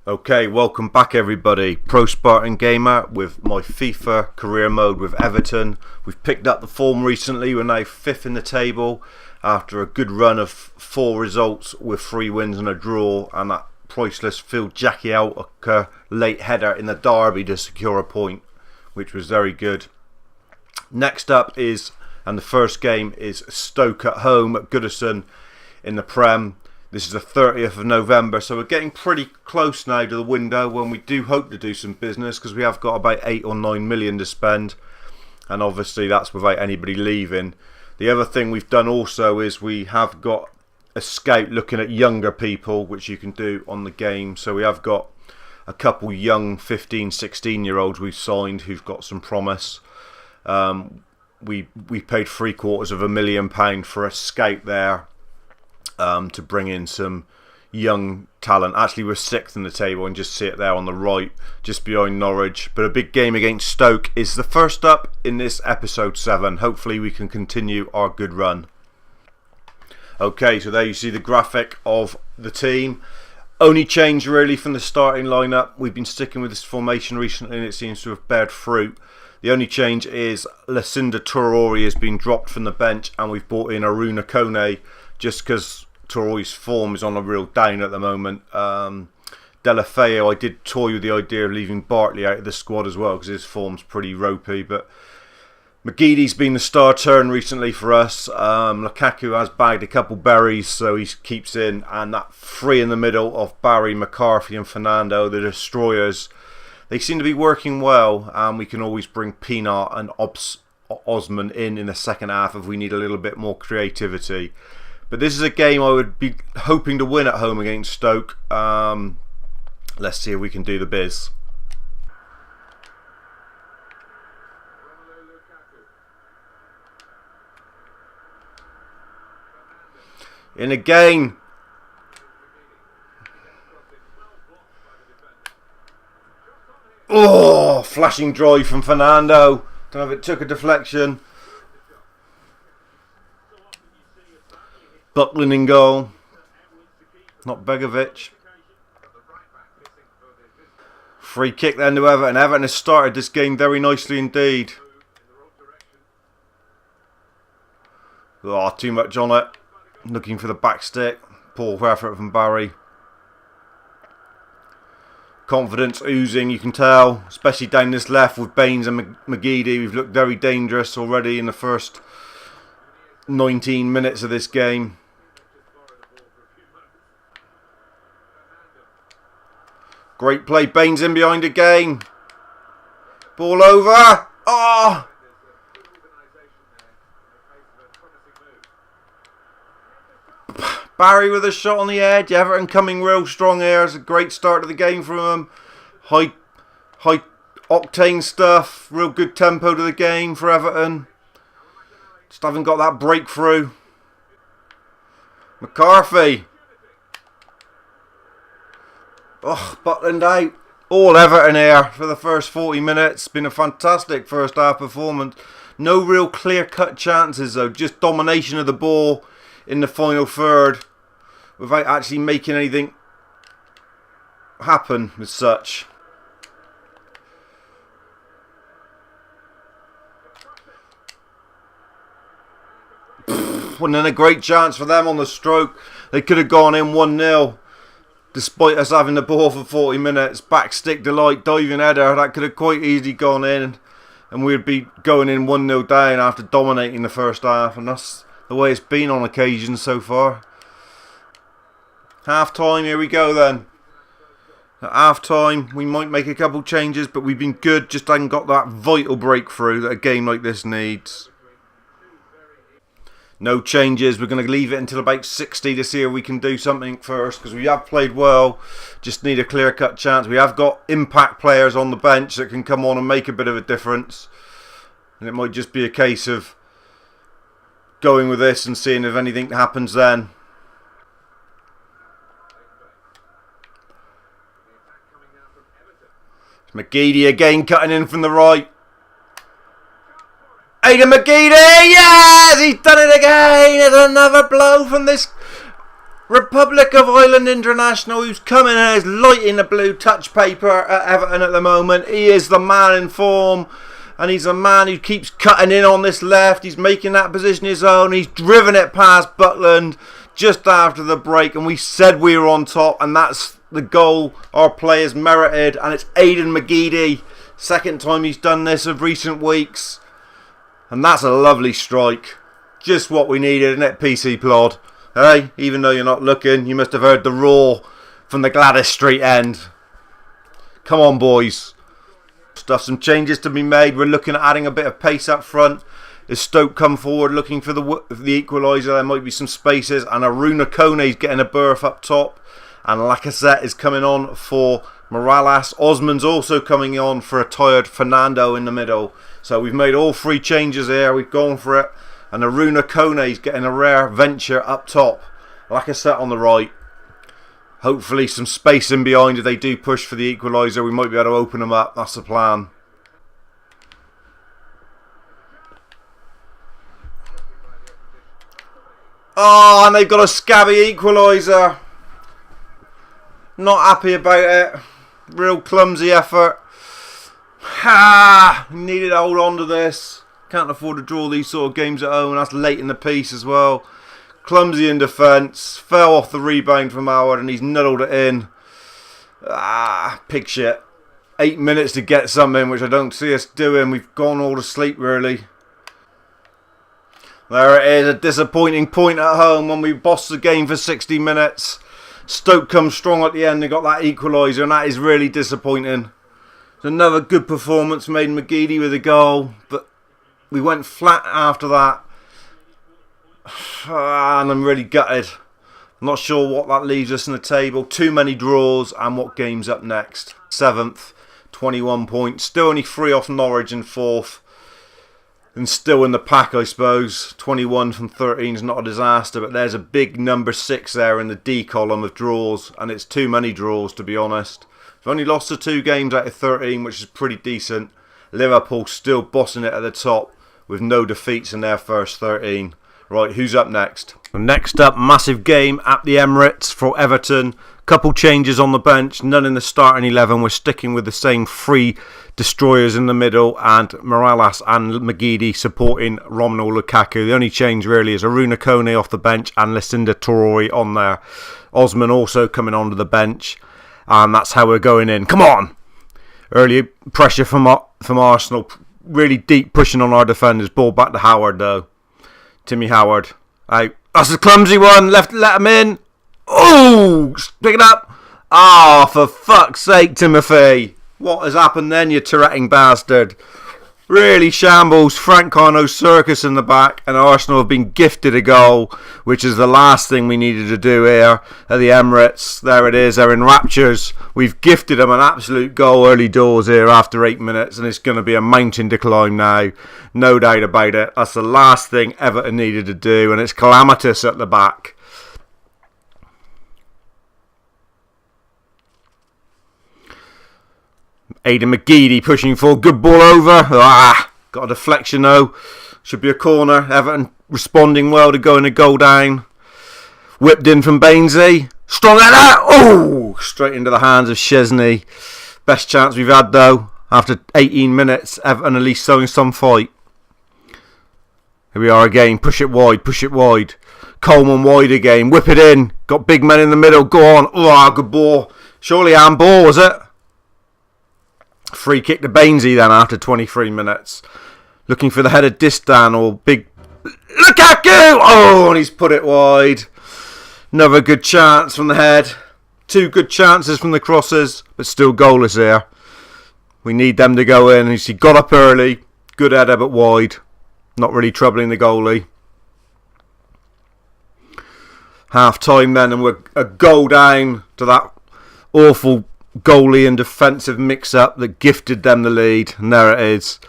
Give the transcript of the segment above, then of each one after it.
Okay, welcome back everybody. TheProSpartanGamer with my FIFA career mode with Everton. We've picked up the form recently. We're now 5th in the table after a good run of 4 results with 3 wins and a draw, and that priceless Phil Jackie out a late header in the derby to secure a point, which was very good. Next up is, and the first game is Stoke at home at Goodison in the Prem. This is the 30th of November, so we're getting pretty close now to the window when we do hope to do some business, because we have got about 8 or 9 million to spend, and obviously that's without anybody leaving. The other thing we've done also is we have got a scout looking at younger people, which you can do on the game. So we have got a couple young 15, 16-year-olds we've signed who've got some promise. We paid £750,000 for a scout there. To bring in some young talent. Actually, we're 6th in the table and just see it there on the right, just behind Norwich. But a big game against Stoke is the first up in this episode 7. Hopefully we can continue our good run. Okay, so there you see the graphic of the team. Only change really from the starting lineup. We've been sticking with this formation recently and it seems to have bared fruit. The only change is Lucinda Traore has been dropped from the bench and we've brought in Aruna Kone just because Traore's form is on a real down at the moment. Delafeo, I did toy with the idea of leaving Bartley out of the squad as well because his form's pretty ropey. But McGeady's been the star turn recently for us. Lukaku has bagged a couple berries, so he keeps in. And that 3 in the middle of Barry, McCarthy and Fernando, the destroyers, they seem to be working well. And we can always bring Pienaar and Osman in the second half if we need a little bit more creativity. But this is a game I would be hoping to win at home against Stoke. Let's see if we can do the biz. In again. Oh, flashing drive from Fernando. Don't know if it took a deflection. Buckland in goal, not Begovic. Free kick then to Everton. Everton has started this game very nicely indeed. Oh, too much on it. Looking for the back stick. Poor effort from Barry. Confidence oozing, you can tell, especially down this left with Baines and McGeady. We've looked very dangerous already in the first 19 minutes of this game. Great play, Baines in behind again. Ball over. Oh! Barry with a shot on the edge. Everton coming real strong here. It's a great start to the game from him. High octane stuff. Real good tempo to the game for Everton. Just haven't got that breakthrough. McCarthy. Oh, Butland out. All Everton here for the first 40 minutes. Been a fantastic first half performance. No real clear-cut chances though. Just domination of the ball in the final third without actually making anything happen as such. And then a great chance for them on the stroke. They could have gone in 1-0 despite us having the ball for 40 minutes. Back stick delight, diving header. That could have quite easily gone in and we'd be going in 1-0 down after dominating the first half, and that's the way it's been on occasion so far. Half time, here we go then. At half time we might make a couple changes, but we've been good, just haven't got that vital breakthrough that a game like this needs. No changes. We're going to leave it until about 60 to see if we can do something first, because we have played well. Just need a clear-cut chance. We have got impact players on the bench that can come on and make a bit of a difference. And it might just be a case of going with this and seeing if anything happens then. McGeady again cutting in from the right. McGeady, yes, he's done it again. It's another blow from this Republic of Ireland international, who's coming in as light in the blue touch paper at Everton at the moment. He is the man in form, and he's a man who keeps cutting in on this left. He's making that position his own. He's driven it past Butland just after the break, and we said we were on top, and that's the goal our players merited. And it's Aidan McGeady, second time he's done this of recent weeks, and that's a lovely strike. Just what we needed, isn't it, PC Plod? Hey, even though you're not looking, you must have heard the roar from the Gladys Street end. Come on, boys. Stuff, some changes to be made. We're looking at adding a bit of pace up front. As Stoke come forward looking for the equaliser, there might be some spaces. And Aruna Kone's getting a berth up top. And Lacazette is coming on for Morales. Osman's also coming on for a tired Fernando in the middle. So we've made all three changes here. We've gone for it. And Aruna Kone's getting a rare venture up top. Lacazette on the right. Hopefully some space in behind if they do push for the equaliser. We might be able to open them up. That's the plan. Oh, and they've got a scabby equaliser. Not happy about it. Real clumsy effort. Ha! Needed to hold on to this. Can't afford to draw these sort of games at home. That's late in the piece as well. Clumsy in defence. Fell off the rebound from Howard and he's nuddled it in. Pig shit. 8 minutes to get something, which I don't see us doing. We've gone all to sleep, really. There it is. A disappointing point at home when we bossed the game for 60 minutes. Stoke comes strong at the end. They got that equaliser and that is really disappointing. It's another good performance made McGeady with a goal, but we went flat after that, and I'm really gutted. I'm not sure what that leaves us in the table. Too many draws, and what game's up next? 7th, 21 points. Still only 3 off Norwich in 4th. And still in the pack, I suppose. 21 from 13 is not a disaster, but there's a big number 6 there in the D column of draws, and it's too many draws, to be honest. We've only lost the 2 games out of 13, which is pretty decent. Liverpool still bossing it at the top, with no defeats in their first 13. Right, who's up next? Next up, massive game at the Emirates for Everton. Couple changes on the bench, none in the starting 11. We're sticking with the same 3 destroyers in the middle, and Morales and McGeady supporting Romelu Lukaku. The only change really is Aruna Kone off the bench and Lucinda Toroi on there. Osman also coming onto the bench, and that's how we're going in. Come on! Early pressure from Arsenal. Really deep pushing on our defenders. Ball back to Howard though. Timmy Howard. Out. That's a clumsy one. Let him in. Oh! Pick it up. Ah, for fuck's sake, Timothy. What has happened then, you Touretting bastard? Really shambles. Frank Carno's circus in the back, and Arsenal have been gifted a goal, which is the last thing we needed to do here at the Emirates. There it is. They're in raptures. We've gifted them an absolute goal early doors here after 8 minutes, and it's going to be a mountain to climb now. No doubt about it. That's the last thing Everton needed to do, and it's calamitous at the back. Aidan McGeady pushing for good ball over. Got a deflection though. Should be a corner. Everton responding well to going a goal down. Whipped in from Bainsey. Strong at that. Oh! Straight into the hands of Chesney. Best chance we've had though. After 18 minutes, Everton at least showing some fight. Here we are again. Push it wide. Push it wide. Coleman wide again. Whip it in. Got big men in the middle. Go on. Oh, good ball. Surely handball, was it? Free kick to Bainsey then after 23 minutes. Looking for the header Distan or big Lukaku! Oh, and he's put it wide. Another good chance from the head. 2 good chances from the crosses, but still goalless here. We need them to go in. He got up early. Good header, but wide. Not really troubling the goalie. Half time then, and we're a goal down to that awful goalie and defensive mix-up that gifted them the lead, and there it is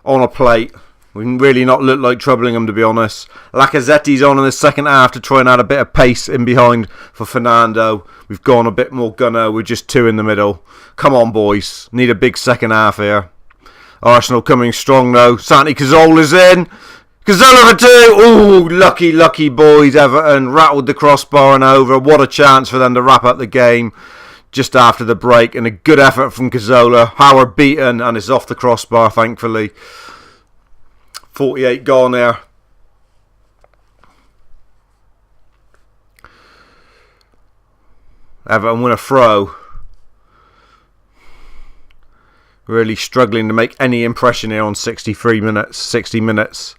on a plate. We really not look like troubling them, to be honest. Lacazette's on in the second half to try and add a bit of pace in behind for Fernando. We've gone a bit more gunner. We're just 2 in the middle. Come on, boys. Need a big second half here. Arsenal coming strong though. Santi Cazorla's in. Cazorla for 2. Ooh, lucky boys. Everton rattled the crossbar and over. What a chance for them to wrap up the game just after the break. And a good effort from Cazorla. Howard beaten and it's off the crossbar, thankfully. 48 gone there. Everton win a throw. Really struggling to make any impression here on 60 minutes.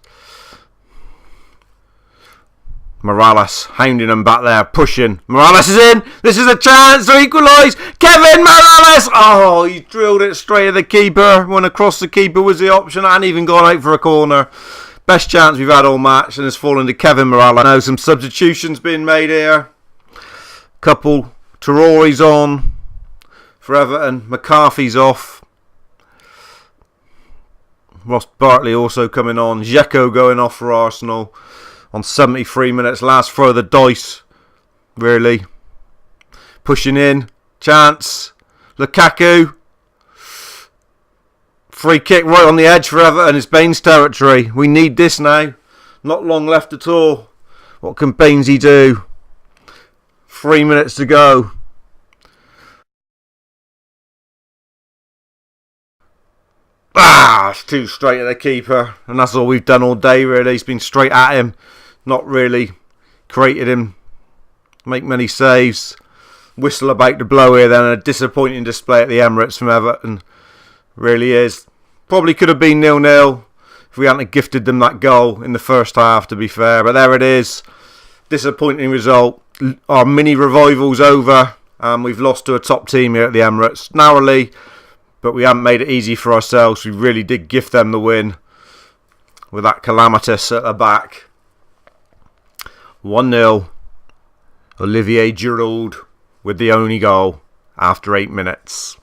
Morales hounding them back there, pushing. Morales is in. This is a chance to equalise. Kevin Morales. Oh, he drilled it straight at the keeper. Went across the keeper was the option. And even gone out for a corner. Best chance we've had all match, and it's fallen to Kevin Morales. Now some substitutions being made here. Couple. Traore's on for Everton. McCarthy's off. Ross Bartley also coming on. Dzeko going off for Arsenal on 73 minutes. Last throw of the dice, really. Pushing in. Chants. Lukaku. Free kick right on the edge for Everton. It's Baines territory. We need this now. Not long left at all. What can Bainesy do? 3 minutes to go. It's too straight at the keeper. And that's all we've done all day, really. He's been straight at him. Not really created him make many saves. Whistle about to blow here then. A disappointing display at the Emirates from Everton. Really is. Probably could have been 0-0 if we hadn't gifted them that goal in the first half, to be fair. But there it is. Disappointing result. Our mini revival's over and we've lost to a top team here at the Emirates. Narrowly, but we haven't made it easy for ourselves. We really did gift them the win with that calamitous at the back. 1-0. Olivier Giroud with the only goal after 8 minutes.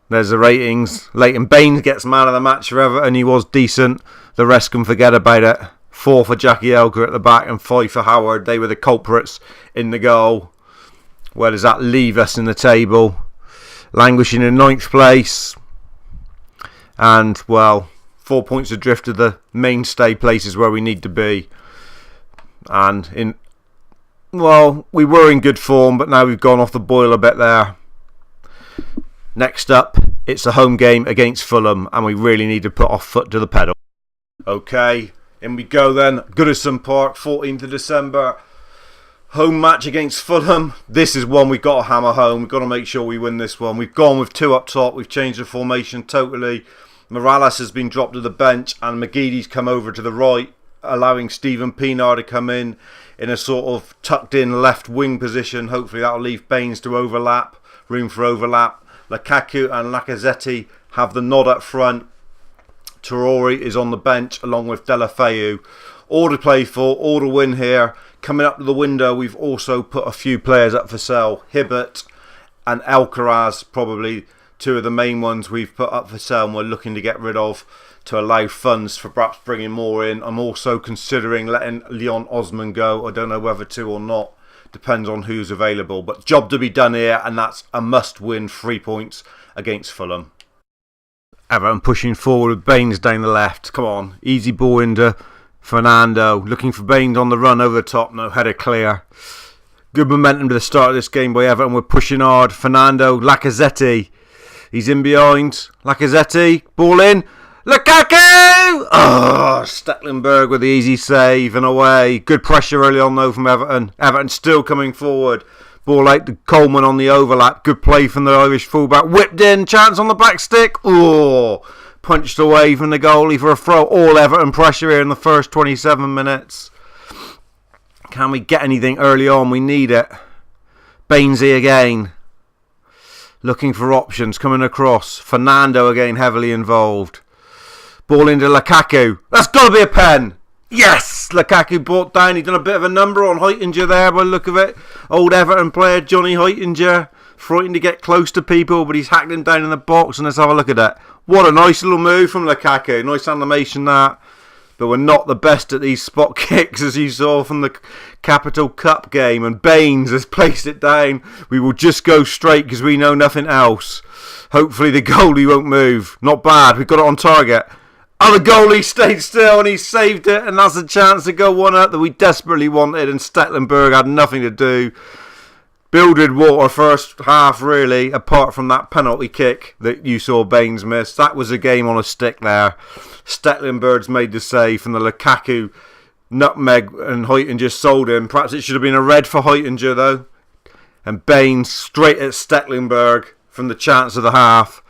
There's the ratings. Leighton Baines gets man of the match for Everton. He was decent. The rest can forget about it. 4 for Jackie Elker at the back and 5 for Howard. They were the culprits in the goal. Where does that leave us in the table? Languishing in 9th place. And, well, 4 points adrift of the mainstay places where we need to be. And, we were in good form, but now we've gone off the boil a bit there. Next up, it's a home game against Fulham, and we really need to put our foot to the pedal. Okay. In we go then. Goodison Park, 14th of December. Home match against Fulham. This is one we've got to hammer home. We've got to make sure we win this one. We've gone with 2 up top. We've changed the formation totally. Morales has been dropped to the bench and McGeady's come over to the right, allowing Stephen Pienaar to come in a sort of tucked in left wing position. Hopefully that'll leave Baines to overlap. Room for overlap. Lukaku and Lacazette have the nod up front. Traore is on the bench along with Deulofeu. All to play for, all to win here. Coming up to the window, we've also put a few players up for sale. Hibbert and Alcaraz, probably 2 of the main ones we've put up for sale and we're looking to get rid of to allow funds for perhaps bringing more in. I'm also considering letting Leon Osman go. I don't know whether to or not. Depends on who's available. But job to be done here, and that's a must-win 3 points against Fulham. Everton pushing forward with Baines down the left. Come on, easy ball into Fernando. Looking for Baines on the run over the top. No, header clear. Good momentum to the start of this game by Everton. We're pushing hard. Fernando, Lacazette. He's in behind. Lacazette, ball in. Lukaku! Oh, Stecklenburg with the easy save and away. Good pressure early on though from Everton. Everton still coming forward. Ball out to Coleman on the overlap. Good play from the Irish fullback. Whipped in. Chance on the back stick. Oh, punched away from the goalie for a throw. All Everton pressure here in the first 27 minutes. Can we get anything early on? We need it. Bainesy again. Looking for options. Coming across. Fernando again heavily involved. Ball into Lukaku. That's got to be a pen. Yes! Lukaku brought down. He's done a bit of a number on Heitinger there by the look of it. Old Everton player Johnny Heitinger. Frightened to get close to people, but he's hacked him down in the box. And let's have a look at that. What a nice little move from Lukaku. Nice animation that. But we're not the best at these spot kicks, as you saw from the Capital Cup game. And Baines has placed it down. We will just go straight because we know nothing else. Hopefully the goalie won't move. Not bad. We've got it on target. And the goalie stayed still and he saved it, and that's a chance to go 1-up that we desperately wanted, and Stecklenburg had nothing to do. Builded water first half, really, apart from that penalty kick that you saw Baines miss. That was a game on a stick there. Stecklenburg's made the save from the Lukaku nutmeg, and Huyton just sold him. Perhaps it should have been a red for Huytinger though. And Baines straight at Stecklenburg from the chance of the half.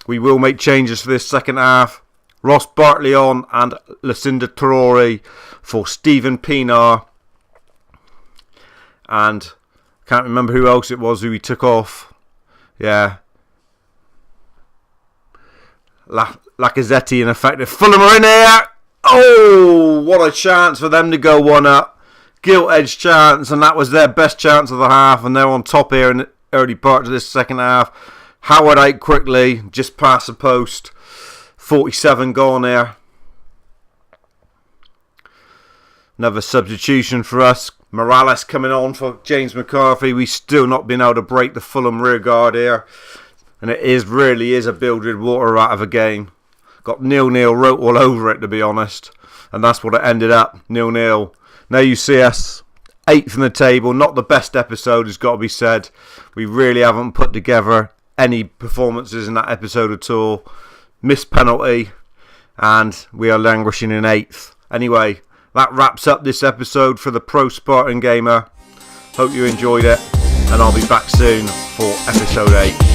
We will make changes for this second half. Ross Bartley on and Lucinda Traore for Stephen Pienaar. And can't remember who else it was who he took off. Yeah. Lacazette in effect. Fulham are in here. Oh, what a chance for them to go 1-up. Gilt-edged chance, and that was their best chance of the half, and they're on top here in the early part of this second half. Howard out quickly, just past the post. 47 gone here. Another substitution for us. Morales coming on for James McCarthy. We've still not been able to break the Fulham rear guard here. And it really is a builded water out of a game. Got 0-0 wrote all over it, to be honest. And that's what it ended up, 0-0. Now you see us 8th in the table. Not the best episode, has got to be said. We really haven't put together any performances in that episode at all. Missed penalty, and we are languishing in 8th. Anyway, that wraps up this episode for the Pro Spartan Gamer. Hope you enjoyed it, and I'll be back soon for episode 8.